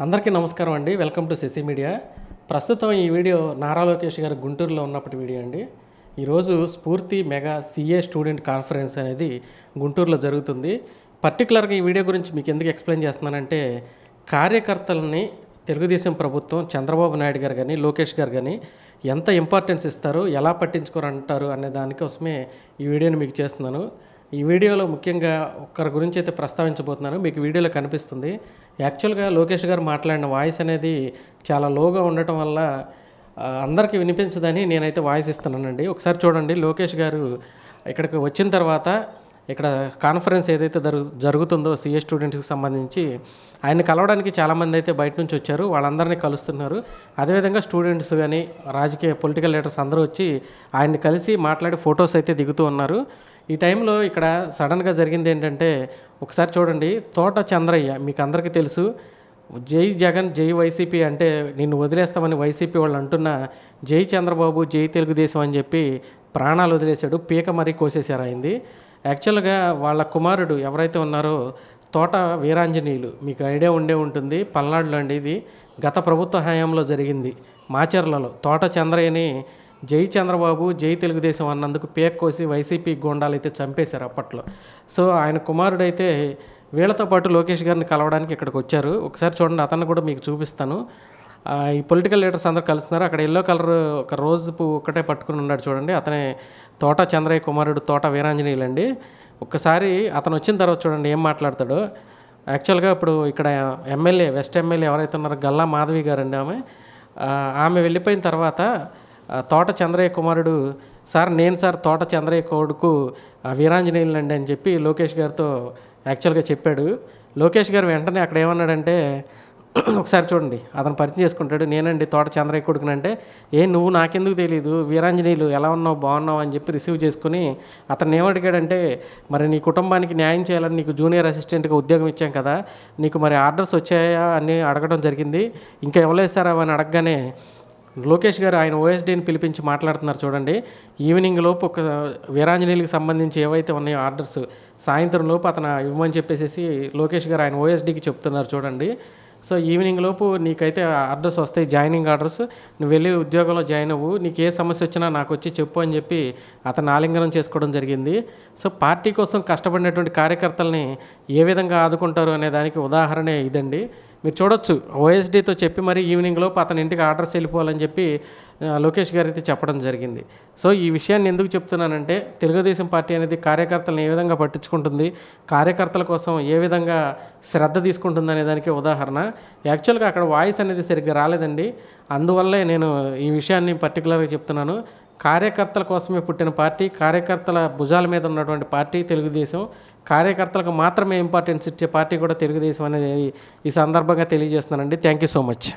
అందరికీ నమస్కారం అండి. Welcome to Shashi media. ప్రస్తుతం ఈ వీడియో నారా లోకేష్ గారు గుంటూరులో ఉన్నప్పటి వీడియో అండి. ఈరోజు స్ఫూర్తి మెగా సిఏ స్టూడెంట్ కాన్ఫరెన్స్ అనేది గుంటూరులో జరుగుతుంది. పర్టికులర్గా ఈ వీడియో గురించి మీకు ఎందుకు ఎక్స్ప్లెయిన్ చేస్తున్నానంటే, కార్యకర్తలని తెలుగుదేశం ప్రభుత్వం చంద్రబాబు నాయుడు గారు కానీ లోకేష్ గారు కానీ ఎంత ఇంపార్టెన్స్ ఇస్తారు, ఎలా పట్టించుకోరంటారు అనే దానికోసమే ఈ వీడియోని మీకు చేస్తున్నాను. ఈ వీడియోలో ముఖ్యంగా ఒక్కరి గురించి అయితే ప్రస్తావించబోతున్నాను. మీకు వీడియోలో కనిపిస్తుంది. యాక్చువల్గా లోకేష్ గారు మాట్లాడిన వాయిస్ అనేది చాలా లోగా ఉండటం వల్ల అందరికీ వినిపించదని నేనైతే వాయిస్ ఇస్తున్నానండి. ఒకసారి చూడండి. లోకేష్ గారు ఇక్కడికి వచ్చిన తర్వాత ఇక్కడ కాన్ఫరెన్స్ ఏదైతే జరుగుతుందో సిఏ స్టూడెంట్స్కి సంబంధించి ఆయన్ని కలవడానికి చాలామంది అయితే బయట నుంచి వచ్చారు. వాళ్ళందరినీ కలుస్తున్నారు. అదేవిధంగా స్టూడెంట్స్ కానీ రాజకీయ పొలిటికల్ లీడర్స్ అందరూ వచ్చి ఆయన్ని కలిసి మాట్లాడి ఫొటోస్ అయితే దిగుతూ ఉన్నారు. ఈ టైంలో ఇక్కడ సడన్గా జరిగింది ఏంటంటే, ఒకసారి చూడండి. తోట చంద్రయ్య మీకు అందరికీ తెలుసు. జై జగన్ జై వైసీపీ అంటే నిన్ను వదిలేస్తామని వైసీపీ వాళ్ళు అంటున్న జై చంద్రబాబు జై తెలుగుదేశం అని చెప్పి ప్రాణాలు వదిలేశాడు. పీక మరీ కోసేశారు అయింది. యాక్చువల్గా వాళ్ళ కుమారుడు ఎవరైతే ఉన్నారో తోట వీరాంజనేయులు, మీకు ఐడియా ఉండే ఉంటుంది. పల్నాడులో అండి ఇది. గత ప్రభుత్వ హయాంలో జరిగింది. మాచర్లలో తోట చంద్రయ్యని జై చంద్రబాబు జై తెలుగుదేశం అన్నందుకు పేక్ కోసి వైసీపీ గోండాలు అయితే చంపేశారు అప్పట్లో. సో ఆయన కుమారుడైతే వీళ్ళతో పాటు లోకేష్ గారిని కలవడానికి ఇక్కడికి వచ్చారు. ఒకసారి చూడండి, అతన్ని కూడా మీకు చూపిస్తాను. ఈ పొలిటికల్ లీడర్స్ అందరూ కలుస్తున్నారు. అక్కడ ఎల్లో కలర్ ఒక రోజు పువ్వు ఒక్కటే పట్టుకుని ఉన్నాడు చూడండి. అతనే తోట చంద్రయ్య కుమారుడు తోట వీరాంజనేయులు అండి. ఒక్కసారి అతను వచ్చిన తర్వాత చూడండి ఏం మాట్లాడతాడో. యాక్చువల్గా ఇప్పుడు ఇక్కడ ఎమ్మెల్యే వెస్ట్ ఎమ్మెల్యే ఎవరైతే ఉన్నారో గల్లా మాధవి గారండి ఆమె వెళ్ళిపోయిన తర్వాత తోట చంద్రయ్య కుమారుడు నేను తోట చంద్రయ్య కొడుకు వీరాంజనేయులు అండి అని చెప్పి లోకేష్ గారితో యాక్చువల్గా చెప్పాడు. లోకేష్ గారు వెంటనే అక్కడ ఏమన్నాడంటే, ఒకసారి చూడండి, అతను పరిచయం చేసుకుంటాడు. నేనండి తోట చంద్రయ్య కొడుకునంటే, నువ్వు నాకెందుకు తెలియదు, వీరాంజనేయులు ఎలా ఉన్నావు బాగున్నావు అని చెప్పి రిసీవ్ చేసుకుని అతను ఏమడిగాడంటే, మరి నీ కుటుంబానికి న్యాయం చేయాలని నీకు జూనియర్ అసిస్టెంట్గా ఉద్యోగం ఇచ్చాం కదా, నీకు మరి ఆర్డర్స్ వచ్చాయా అని అడగడం జరిగింది. ఇంకా ఇవ్వలేసారా అని అడగగానే లోకేష్ గారు ఆయన ఓఎస్డీని పిలిపించి మాట్లాడుతున్నారు చూడండి. ఈవినింగ్ లోపు ఒక వీరాంజనేయులకు సంబంధించి ఏవైతే ఉన్నాయో ఆర్డర్స్ సాయంత్రం లోపు అతను ఇవ్వమని చెప్పేసి లోకేష్ గారు ఆయన ఓఎస్డీకి చెప్తున్నారు చూడండి. సో ఈవినింగ్ లోపు నీకైతే ఆర్డర్స్ వస్తాయి, జాయినింగ్ ఆర్డర్స్, నువ్వు వెళ్ళి ఉద్యోగంలో జాయిన్ అవ్వు, నీకు ఏ సమస్య వచ్చినా నాకు వచ్చి చెప్పు అని చెప్పి అతను ఆలింగనం చేసుకోవడం జరిగింది. సో పార్టీ కోసం కష్టపడినటువంటి కార్యకర్తల్ని ఏ విధంగా ఆదుకుంటారు అనే దానికి ఉదాహరణే ఇదండి. మీరు చూడొచ్చు, ఓఎస్డీతో చెప్పి మరి ఈవినింగ్ లోపు అతని ఇంటికి ఆర్డర్స్ వెళ్ళిపోవాలని చెప్పి లోకేష్ గారు అయితే చెప్పడం జరిగింది. సో ఈ విషయాన్ని ఎందుకు చెప్తున్నానంటే, తెలుగుదేశం పార్టీ అనేది కార్యకర్తలను ఏ విధంగా పట్టించుకుంటుంది, కార్యకర్తల కోసం ఏ విధంగా శ్రద్ధ తీసుకుంటుంది అనే దానికి ఉదాహరణ. యాక్చువల్గా అక్కడ వాయిస్ అనేది సరిగ్గా రాలేదండి. అందువల్లే నేను ఈ విషయాన్ని పర్టికులర్గా చెప్తున్నాను. కార్యకర్తల కోసమే పుట్టిన పార్టీ, కార్యకర్తల భుజాల మీద ఉన్నటువంటి పార్టీ తెలుగుదేశం. కార్యకర్తలకు మాత్రమే ఇంపార్టెన్స్ ఇచ్చే పార్టీ కూడా తెలుగుదేశం అనేది ఈ సందర్భంగా తెలియజేస్తున్నానండి. Thank you so much.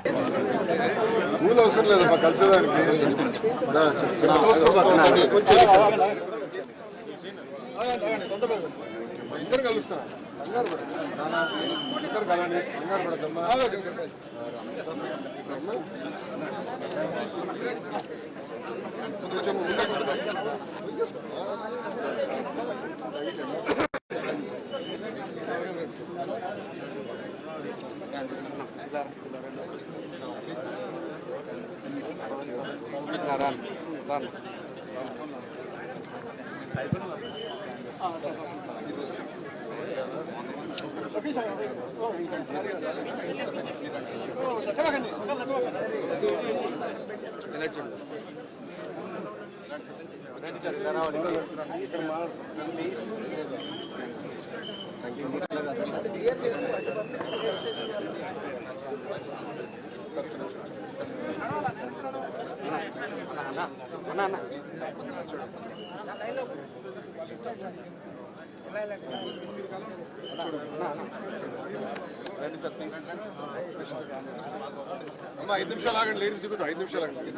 అమ్మా 5 నిమిషాలు ఆగండి, లేడీస్ దిగుతా. 5 నిమిషాలు ఆగండి.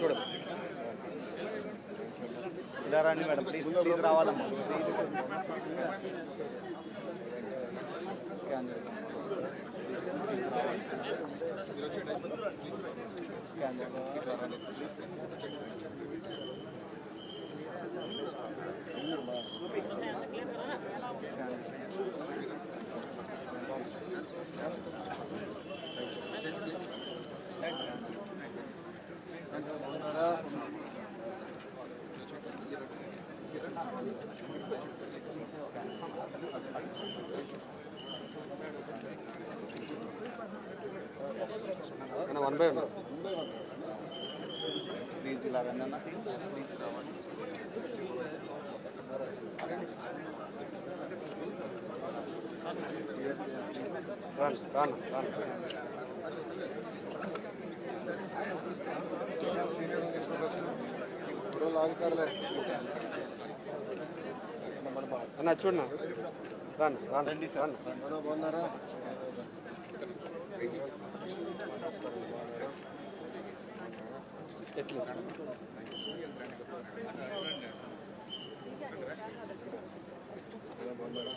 చూడండి ఇలా రండి మేడం, ప్లీజ్ రావాలమ్మా. సీనియర్ తీసుకో ఫస్ట్ ఇప్పుడు లాగుతారులే అన్న చూడన్నా రండి సార్ బాగున్నారా ఎట్లా బాగున్నారా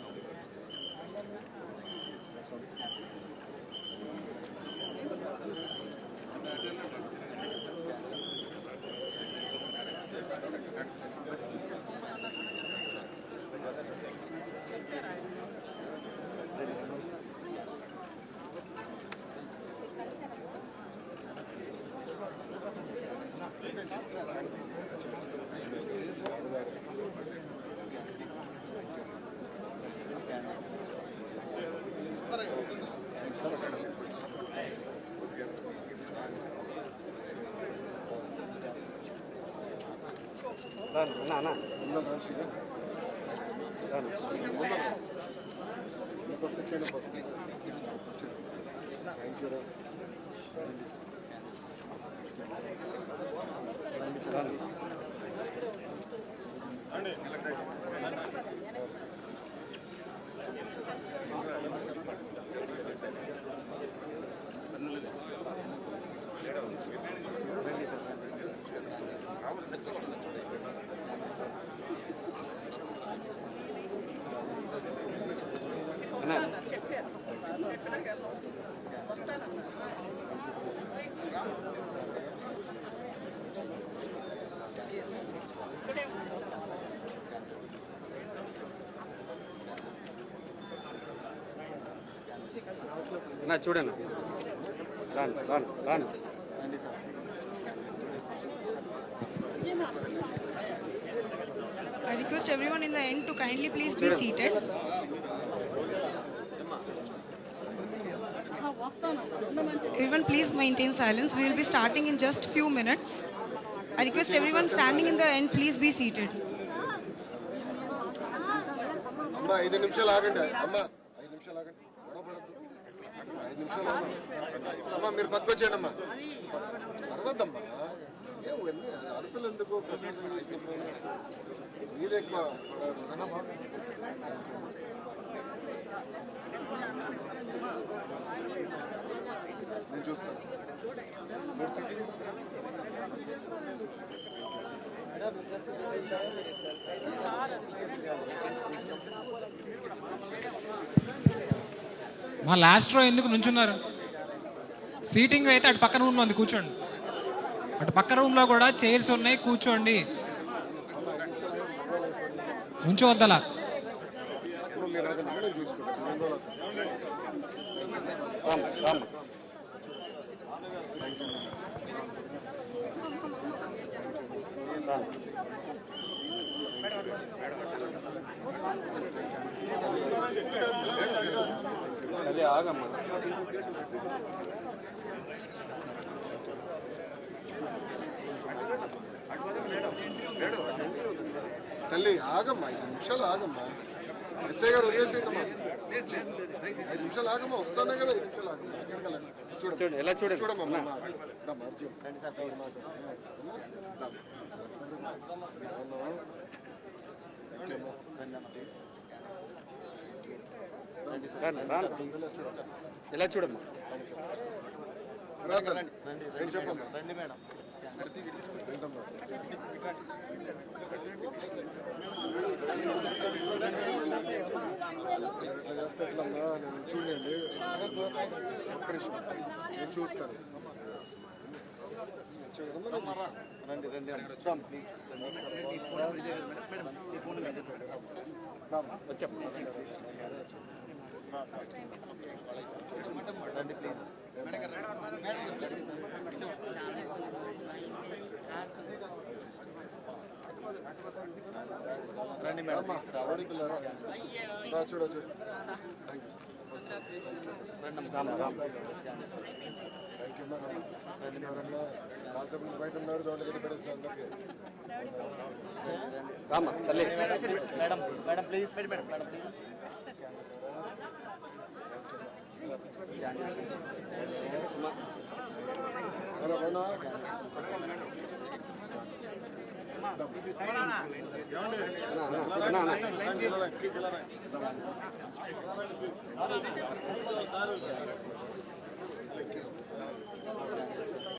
అన్న ఫస్ట్ వచ్చేయండి ఫస్ట్ థ్యాంక్ యూ రా అన్న చూడన్నా రాను I request everyone in the end to kindly please be seated. Everyone please maintain silence. We will be starting in just few minutes. I request everyone standing in the end please be seated. అమ్మ 5 నిమిషాలు ఆగండి అమ్మ 5 నిమిషాలు ఆగండి గొడవపడద్దు 5 నిమిషాలు ఆగండి అమ్మ మీరు పట్టుకొచ్చేయండి అమ్మా అరవద్దమ్మా ఏవన్నీ అరుపులు ఎందుకు ప్రశంసలు తీసుకుంటున్నాను మీరు ఎక్కువ నేను చూస్తాను మా లాస్ట్ రో ఎందుకు నుంచున్నారు? సీటింగ్ అయితే అటు పక్క రూమ్లో ఉంది, కూర్చోండి. అటు పక్క రూమ్లో కూడా చైర్స్ ఉన్నాయి, కూర్చోండి. ఉంచవద్దలా. ఇప్పుడు మీరు అది మనం చూసుకుంటాం అదే ఆగమ్మా. తల్లి ఆగమ్మా 5 నిమిషాలు ఆగమ్మా ఎస్ఐ గారు వదిలేసేయండమ్మా 5 నిమిషాలు ఆగమ్మా వస్తానే కదా 5 నిమిషాలు ఆగమ్మా ఎక్కడికి వెళ్ళండి చూడండి ఎలా చూడండి చూడమ్మా మార్జం ఎలా చూడమ్మా నేను చెప్పమ్మా ఎట్లా చేస్తే ఎట్లమ్మా నేను చూడండి ఒక్క నిమిషం నేను చూస్తాను రండి రండి వచ్చామ్మా రండి ప్లీజ్. రండి మేడం. చూడ థ్యాంక్ యూ థ్యాంక్ యూ అమ్మా చాలాసేపు బయట ఉన్నారు చూడండి పడేసిన అందరికీ రామ్మా తల్లి madam madam please madam madam please